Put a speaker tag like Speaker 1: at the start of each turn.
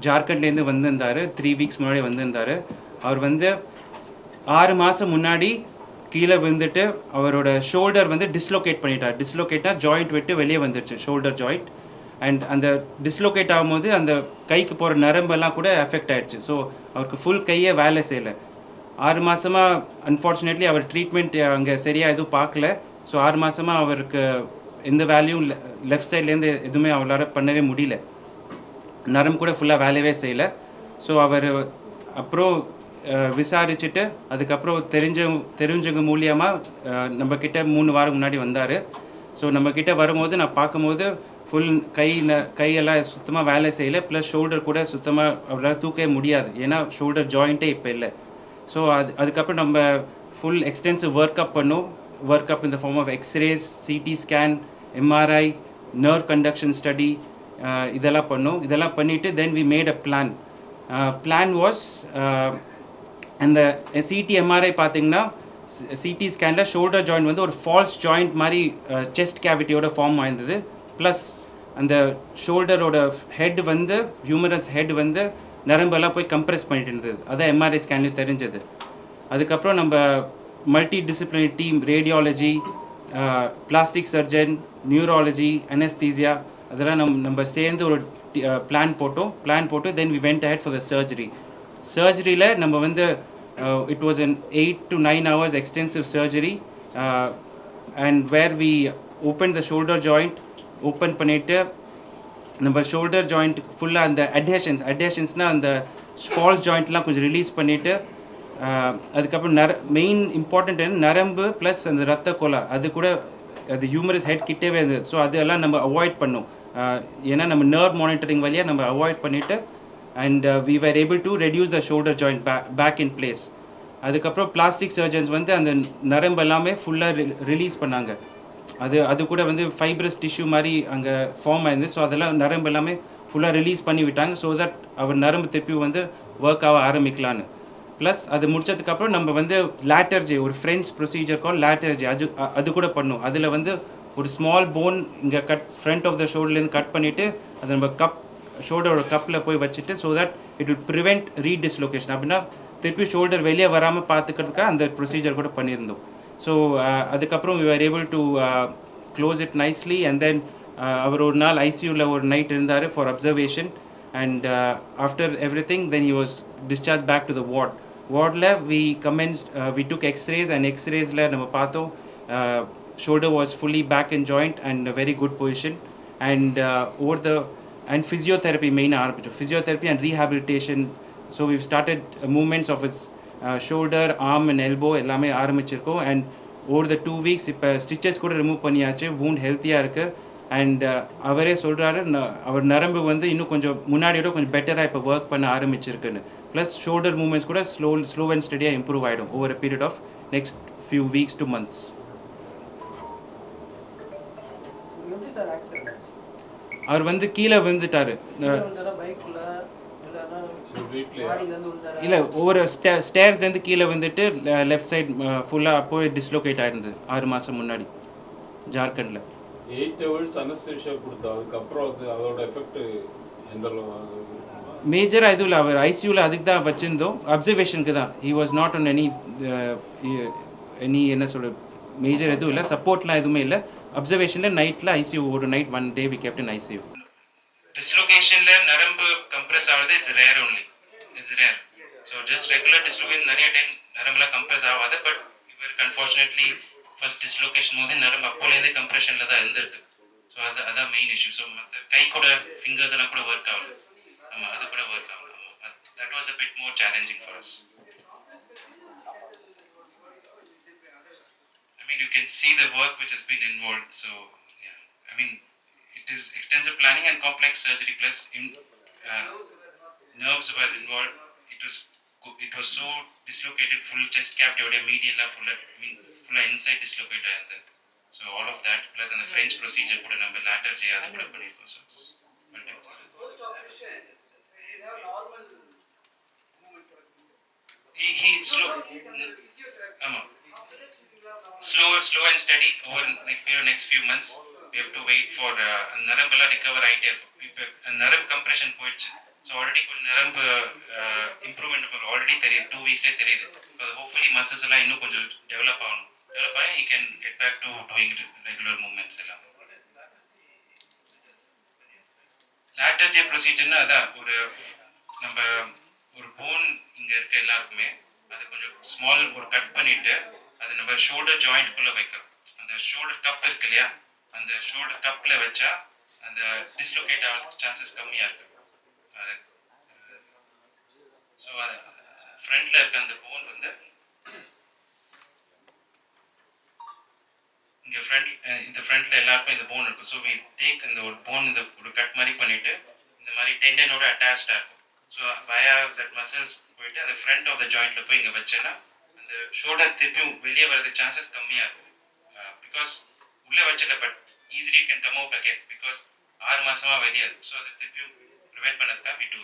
Speaker 1: ஜார்க்கண்ட்லேருந்து வந்திருந்தார். 3 வீக்ஸ் முன்னாடி வந்திருந்தார். அவர் வந்து 6 மாதம் முன்னாடி கீழே விழுந்துட்டு அவரோட ஷோல்டர் வந்து டிஸ்லோகேட் பண்ணிட்டார். டிஸ்லோகேட்டாக ஜாயிண்ட் விட்டு வெளியே வந்துடுச்சு, ஷோல்டர் ஜாயிண்ட். அண்ட் அந்த டிஸ்லோகேட் ஆகும்போது அந்த கைக்கு போகிற நரம்பெல்லாம் கூட எஃபெக்ட் ஆகிடுச்சு. ஸோ அவருக்கு ஃபுல் கையே வேலை செய்யலை. 6 மாதமாக அன்ஃபார்ச்சுனேட்லி அவர் ட்ரீட்மெண்ட் அங்கே சரியாக எதுவும் பார்க்கல. ஸோ 6 மாதமாக அவருக்கு எந்த வேலையும் லெஃப்ட் சைட்லேருந்து எதுவுமே அவரால் பண்ணவே முடியல. நரம்பு கூட ஃபுல்லாக வேலையே செய்யலை. ஸோ அவர் அப்புறம் விசாரிச்சுட்டு அதுக்கப்புறம் தெரிஞ்சவங்க மூலியமாக நம்மக்கிட்ட 3 வாரம் முன்னாடி வந்தார். ஸோ நம்மக்கிட்ட வரும்போது நான் பார்க்கும்போது ஃபுல் கையெல்லாம் சுத்தமாக வேலை செய்யலை. ப்ளஸ் ஷோல்டர் கூட சுத்தமாக அவரால் தூக்கவே முடியாது, ஏன்னா ஷோல்டர் ஜாயிண்ட்டே இப்போ இல்லை. ஸோ அதுக்கப்புறம் நம்ம ஃபுல் எக்ஸ்டென்சிவ் ஒர்க் அப் பண்ணோம். Work up in the form of x-rays, CT scan, MRI, nerve conduction study, இதெல்லாம் பண்ணோம். இதெல்லாம் பண்ணிவிட்டு then we made a plan. Plan was, அந்த சிடி எம்ஆர்ஐ பார்த்தீங்கன்னா சிடி ஸ்கேனில் ஷோல்டர் ஜாயிண்ட் வந்து ஒரு ஃபால்ஸ் ஜாயிண்ட் மாதிரி செஸ்ட் கேவிட்டியோட ஃபார்ம் ஆயிருந்தது. ப்ளஸ் அந்த ஷோல்டரோட ஹெட் வந்து ஹியூமரஸ் ஹெட் வந்து நரம்பெல்லாம் போய் கம்ப்ரெஸ் பண்ணிட்டு இருந்தது. அதான் எம்ஆர்ஐ ஸ்கேன்லேயும் தெரிஞ்சது. அதுக்கப்புறம் நம்ம multidisciplinary team, radiology, plastic surgeon, neurology, anaesthesia, அதெல்லாம் நம்ம சேர்ந்து ஒரு பிளான் போட்டு then we went ahead for the surgery. சர்ஜரியில் நம்ம வந்து it was an 8 to 9 hours extensive surgery, and where we opened the shoulder joint. Open பண்ணிவிட்டு நம்ம ஷோல்டர் ஜாயிண்ட் ஃபுல்லாக அந்த அட்ஹேஷன்ஸ்னால் அந்த ஃபால்ஸ் ஜாயிண்ட்லாம் கொஞ்சம் ரிலீஸ் பண்ணிவிட்டு, அதுக்கப்புறம் மெயின் இம்பார்ட்டண்ட் நரம்பு ப்ளஸ் அந்த ரத்த கொலை அது கூட அது ஹியூமரஸ் ஹெட் கிட்டேவே இருந்தது. ஸோ அதெல்லாம் நம்ம அவாய்ட் பண்ணோம். ஏன்னா நம்ம நர்வ் மானிட்டரிங் வழியாக நம்ம அவாய்ட் பண்ணிவிட்டு and we were able to reduce the shoulder joint back in place. அதுக்கப்புறம் பிளாஸ்டிக் சர்ஜன்ஸ் வந்து அந்த நரம்பு எல்லாமே ஃபுல்லாக ரிலீஸ் பண்ணாங்க. அது கூட வந்து ஃபைப்ரஸ் டிஷ்யூ மாதிரி அங்கே ஃபார்ம் ஆயிருந்து. ஸோ அதெல்லாம் நரம்பு எல்லாமே ஃபுல்லாக ரிலீஸ் பண்ணி விட்டாங்க. ஸோ தட் அவர் நரம்பு திருப்பி வந்து ஒர்க் ஆக ஆரம்பிக்கலான்னு. ப்ளஸ் அது முடிச்சதுக்கப்புறம் நம்ம வந்து லேட்டர்ஜி, ஒரு ஃப்ரெஞ்ச் ப்ரொசீஜர் கால் லேட்டர்ஜி, அது கூட பண்ணும். அதில் வந்து ஒரு ஸ்மால் போன் இங்கே ஃப்ரண்ட் ஆஃப் த ஷோல்டர்லேருந்து கட் பண்ணிவிட்டு அதை நம்ம ஷோல்டரோட கப்பில் போய் வச்சுட்டு, so that it will prevent redislocation. அப்படின்னா திருப்பி ஷோல்டர் வெளியே வராமல் பார்த்துக்கிறதுக்காக அந்த ப்ரொசீஜர் கூட பண்ணியிருந்தோம். ஸோ அதுக்கப்புறம் we were able to close it nicely, and then அவர் ஒரு நாள் ஐசியூவில் ஒரு நைட் இருந்தார் for observation. And after every thing then he was discharged back to the வார்டில் we took எக்ஸ்ரேஸ், அண்ட் எக்ஸ்ரேஸில் நம்ம பார்த்தோம் shoulder was fully back in joint and a very good position. And and physiotherapy main ஆரம்பிச்சோம், physiotherapy and rehabilitation. So we've started movements of his shoulder, arm and elbow எல்லாமே ஆரம்பிச்சிருக்கோம். And over the 2 weeks இப்போ stitches கூட remove பண்ணியாச்சு. Wound ஹெல்த்தியாக இருக்குது. And அவரே சொல்கிறாரு அவர் நரம்பு வந்து இன்னும் கொஞ்சம் முன்னாடியோட கொஞ்சம் பெட்டராக இப்போ ஒர்க் பண்ண ஆரம்பிச்சிருக்குன்னு. ப்ளஸ் ஷோல்டர் மூவ்மெண்ட்ஸ் கூட ஸ்லோ அண்ட் ஸ்டடியாக இம்ப்ரூவ் ஆகிடும் over a period of next few weeks to months. அவர் வந்து கீழே விழுந்துட்டார். இல்லை, ஒவ்வொரு ஸ்டேர்ஸ்லேருந்து கீழே வந்துட்டு லெஃப்ட் சைட் ஃபுல்லாக போய் டிஸ்லோகேட் ஆகிருந்தது 6 மாதம் முன்னாடி ஜார்க்கண்டில்.
Speaker 2: 8 hours அனஸ்தீசியா கொடுத்தா அதுக்கப்புறம் அதோட எஃபெக்ட் எந்த
Speaker 1: மேஜராக எதுவும் இல்லை. அவர் ஐசியூவில் அதுக்கு தான் வச்சுருந்தோம், அப்சர்வேஷனுக்கு தான். He was not on any என்ன சொல்ற மேஜர் எதுவும் இல்லை, சப்போர்ட்லாம் எதுவுமே இல்லை. அப்சர்வேஷனில் நைட்டில் ஐசியூ ஒரு night 1 day we kept in ICU. டிஸ்லோகேஷனில் நரம்பு கம்ப்ரெஸ் ஆகுது, it's rare. So just regular dislocation நிறைய டைம் நரம்புலாம் கம்ப்ரெஸ் ஆகாது. பட் இவருக்கு அன்ஃபார்ச்சுனேட்லி ஃபர்ஸ்ட் டிஸ்லோகேஷன் போது நரம்பு அப்போலேருந்தே கம்ப்ரெஷனில் தான் இருந்திருக்கு. ஸோ அதான் மெயின் இஷ்யூ. ஸோ மற்ற கை கூட ஃபிங்கர்ஸ் எல்லாம் கூட ஒர்க் ஆகல. ஆமாம், அது கூட ஒர்க் ஆகல. ஆமாம், that was a bit more challenging for us. I mean, you can see the work which has been involved. So yeah, I mean, it is extensive planning and complex surgery, plus nerves were involved. It was so dislocated, full chest cavity or medial full inside dislocated, and then so all of that plus and the French procedure kuda number latter je adu kuda pannirukkom. So it's post operation they have normal movements. He slow and steady over next few months. we have to wait for நரம்பெல்லாம் recover ஆகிட்டே இருக்கும். இப்போ நரம்பு compression போயிடுச்சு. So already கொஞ்சம் நரம்பு improvement already தெரியுது, 2 வீக்ஸ்லேயே தெரியுது. ஸோ ஹோப்ஃபுல்லி மசில்ஸ் எல்லாம் இன்னும் கொஞ்சம் டெவலப் ஆகணும். டெவலப் ஆகி he can get back to doing regular movements எல்லாம். லேட்டர் ஜே ப்ரொசீஜர்னா அதான் ஒரு நம்ம ஒரு போன் இங்கே இருக்க எல்லாருக்குமே அது கொஞ்சம் ஸ்மால் ஒரு கட் பண்ணிட்டு அது நம்ம ஷோல்டர் ஜாயிண்ட்குள்ளே வைக்கிறோம். அந்த ஷோல்டர் கப் இருக்கு இல்லையா, அந்த ஷோல்டர் கப்பில் வச்சா அந்த டிஸ்லோகேட் ஆகிறதுக்கு சான்சஸ் கம்மியாக இருக்கு. அது ஸோ ஃப்ரண்ட்டில் இருக்க அந்த போன் வந்து இங்கே இந்த ஃப்ரண்ட்டில் எல்லாருக்கும் இந்த போன் இருக்கும். ஸோ வி டேக் இந்த ஒரு போன் இந்த ஒரு கட் மாதிரி பண்ணிவிட்டு இந்த மாதிரி டெண்டனோட அட்டாச்சாக இருக்கும். ஸோ வயா தட் மசில்ஸ் போயிட்டு அந்த ஃப்ரண்ட் ஆஃப் த ஜாயிண்ட்டில் போய் இங்கே வச்சேன்னா அந்த ஷோல்டர் திருப்பியும் வெளியே வரதுக்கு சான்சஸ் கம்மியாக இருக்கும். பிகாஸ் உள்ளே வச்சிட but easily can come out again because 6 மாதமாக வெளியே இருக்கும். ஸோ அதை திருப்பியும் ப்ரிவென்ட் பண்ணதுக்காக we do